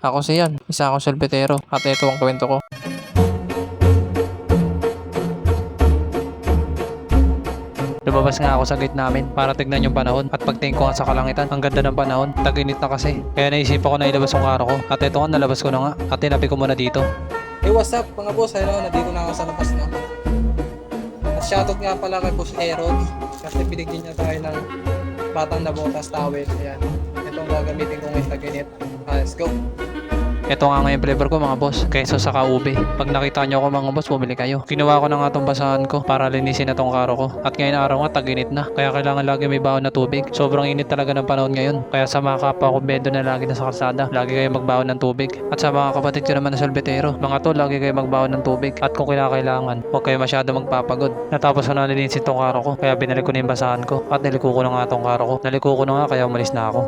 Ako si Yan, isa akong selbetero at ito ang kwento ko. Lumabas nga ako sa gate namin para tignan yung panahon at pagtingin ko nga sa kalangitan, ang ganda ng panahon, tag-init na kasi. Kaya naisipan ko na ilabas yung karo ko at ito nga nalabas ko na nga at tinabi ko muna dito. Hey, what's up mga boss? Hello, nandito na ako sa labas na. At shoutout nga pala kay Boss Aaron kasi binigyan niya tayo ng batang na botas towel. Ayan. Ito ang gagamitin ko ngayon tag-init. Let's go. Ito nga ngayon flavor ko mga boss, queso sa kaube. Pag nakita nyo ako mga boss, bumili kayo. Kinuha ko na nga itong basahan ko para linisin na tong karo ko. At ngayon araw nga, tag-init na. Kaya kailangan lagi may baon na tubig. Sobrang init talaga ng panahon ngayon. Kaya sa mga kapwa ko bedo na lagi na sa kalsada, lagi kayo magbaon ng tubig. At sa mga kapatid ko naman na salbetero, mga to, lagi kayo magbaon ng tubig. At kung kailangan, huwag kayo masyado magpapagod. Natapos ko na linisin tong karo ko, kaya binalik ko na yung basahan ko. At niliko ko na nga tong karo ko. Naliko ko na nga, kaya umalis na ako.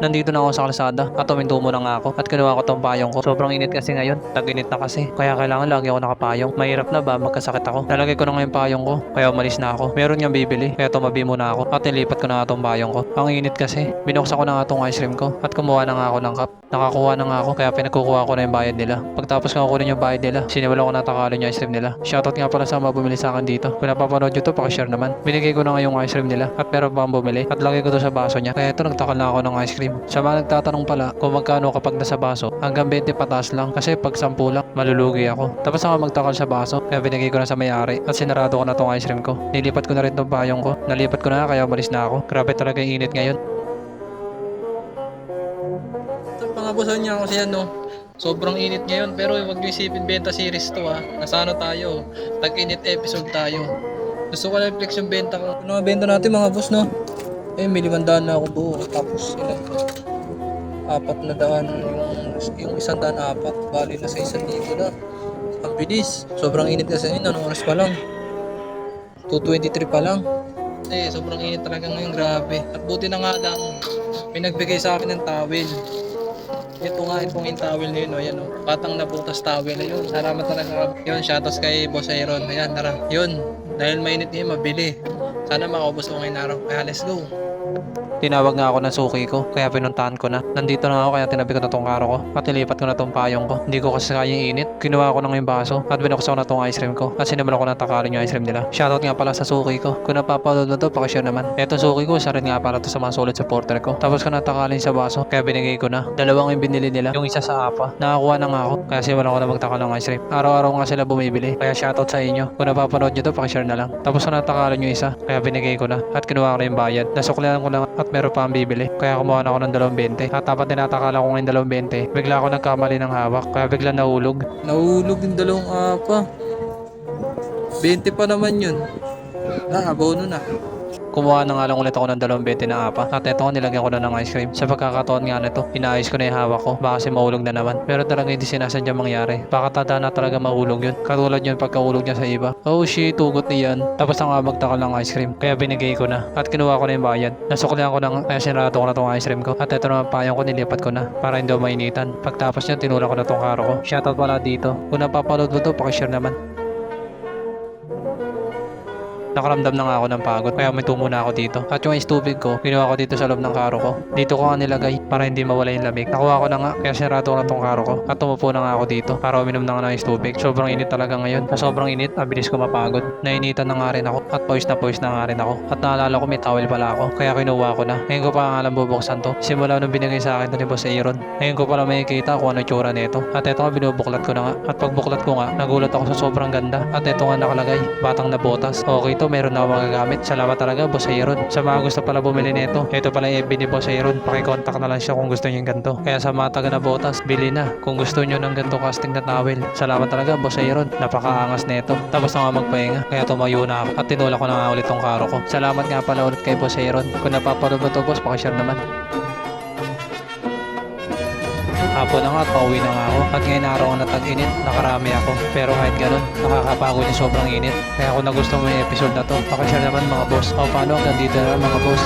Nandito na ako sa kalsada at tuminto muna nga ako at kinuha ko tong payong ko. Sobrang init kasi ngayon, tag-init na kasi. Kaya kailangan lagi ako nakapayong. Mahirap na ba, magkasakit ako. Nalagay ko na nga yung payong ko, kaya umalis na ako. Meron niyang bibili, kaya tumabi muna ako at nilipat ko na nga tong payong ko. Ang init kasi, binuksan ko na nga tong ice cream ko at kumuha na nga ako ng cup. Nakakuha na nga ako, kaya pinagkukuha ko na yung bayad nila. Pagtapos nga kunin yung bayad nila, sinimulan ko na takalin yung ice cream nila. Shoutout nga pala sa mga bumili sa akin dito. Kung napapanood nyo to, pakishare naman. Binigay ko na nga yung ice cream nila at meron pa ang bumili at lagay ko to sa baso niya. Kaya ito nagtakal na ako ng ice cream. Sa mga nagtatanong pala kung magkano kapag nasa baso, hanggang 20 pataas lang kasi pag 10 lang, malulugi ako. Tapos ako magtakal sa baso, kaya binigay ko na sa may-ari at sinarado ko na tong ice cream ko. Nilipat ko na rin tong payong ko. Nalipat ko na kaya umalis na ako. Grabe talaga yung init ngayon. Mga boss, niya kasi yan no. Sobrang init ngayon pero huwag niyo isipin benta series to ha. Nasa ano tayo? Tag-init episode tayo. Gusto ko na i-flex yung benta ko. Ano nga benta natin mga boss no? Eh, may 500 na ako buo. Tapos ilan to? 400 yung 104. Bali na sa 1,000 na. Ang bilis. Sobrang init kasi ngayon. Anong oras pa lang? 2:23 pa lang. Eh, sobrang init talaga ngayon. Grabe. At buti na nga lang, may nagbigay sa akin ng towel. Ito nga, itong yung towel na yun, ayan o. Batang nabutas towel na yun. Salamat talaga. Yun, shoutouts kay Boss Aaron. Ayan, tara. Yun, dahil mainit ngayon, mabili. Sana makaubos mo ngayong araw. Kaya let's go. Tinawag nga ako ng suki ko, kaya pinuntahan ko na. Nandito na ako, kaya tinabi ko na tong karo ko at nilipat ko na tong payong ko. Hindi ko kasi kayang init. Kinuha ko na yung baso at binuksan ko na tong ice cream ko at sinimulan ko na takalin yung ice cream nila. Shoutout nga pala sa suki ko. Kung napapanood mo to, pakishare naman. Eto suki ko, isa rin nga para to sa mga solid supporter ko. Tapos ko na takalin sa baso, kaya binigay ko na. Dalawang yung binili nila, yung isa sa apa. Nakakuha na nga ako, kaya simulan ko na magtakal ng ice cream. Araw-araw nga sila bumibili, kaya shoutout sa inyo. Kung napapanood nyo to, pakishare na lang. Tapos ko na takalin yung isa, kaya binigay ko na at kinuha ko na yung bayad. Nasuklihan ko lang at meron pa ang bibili. Kaya kumuha na ako ng 220. At dapat tinatakala ko ngayon 220. Bigla ako nagkamali ng hawak. Kaya bigla nahulog. Nahulog yung dalawang apa. 20 pa naman yun. Abono na. Kumuha na nga lang ulit ako ng 220 na apa. At ito nilagyan ko na ng ice cream. Sa pagkakataon nga nito, inaayos ko na yung hawak ko. Baka kasi mahulog na naman. Pero talaga hindi sinasadya mangyari. Baka tada na talaga mahulog yun. Katulad yun pagkahulog niya sa iba. Oh shit, tugot niyan. Tapos na nga magtakal ng ice cream. Kaya binigay ko na. At kinuha ko na yung bayad. Nasuklihan ko na, kaya sinarado ko na tong ice cream ko. At ito naman payong ko, nilipat ko na. Para hindi ako mainitan. Pagtapos niya, tinulak ko na tong karo ko. Shoutout pala dito. Kung napapanood mo to, pakishare naman. Nakaramdam na nga ako ng pagod, kaya may tumo na ako dito. At yung ice tubig ko, ginawa ko dito sa loob ng karo ko. Dito ko nga nilagay para hindi mawala yung lamig. Nakuha ko na nga, kaya sinarado ko na tong karo ko. At tumupo na nga ako dito para uminom na nga ng ice tubig. Sobrang init talaga ngayon. Sa sobrang init, abilis ko mapagod. Nainitan na nga rin ako at pawis na nga rin ako. At naalala ko may towel pala ako, kaya kinuha ko na. Ngayon ko pa nga alam bubuksan to. Simula nung binigay sa akin to ni Boss Aaron. Ngayon ko pala makikita kung ano tsura nito. At ito nga binubuklat ko na nga. At pagbuklat ko nga, nagulat ako sa sobrang ganda. At ito nga nakalagay, batang na botas. Okay to, meron na ako magagamit. Salamat talaga, Boss Aaron. Sa mga gusto pala bumili nito, ito pala yung FB ni Boss Aaron. Pakicontact na lang siya kung gusto niyo yung ganito. Kaya sa mga taga na botas, bili na kung gusto niyo ng ganito casting na towel. Salamat talaga, Boss Aaron. Napakaangas nito. Tapos na nga magpahinga, kaya tumayo na ako at tinulak ko na nga ulit tong karo ko. Salamat nga pala ulit kay Boss Aaron. Kung napapanood mo to, boss, pakishare naman. Hapon na nga at pauwi na nga ako. At ngayon araw na tag-init, nakarami ako. Pero kahit ganun, nakakapagod yung sobrang init. Kaya kung nagustuhan mo yung episode na to, pakishare naman mga boss. O paano, hanggang dito na mga boss.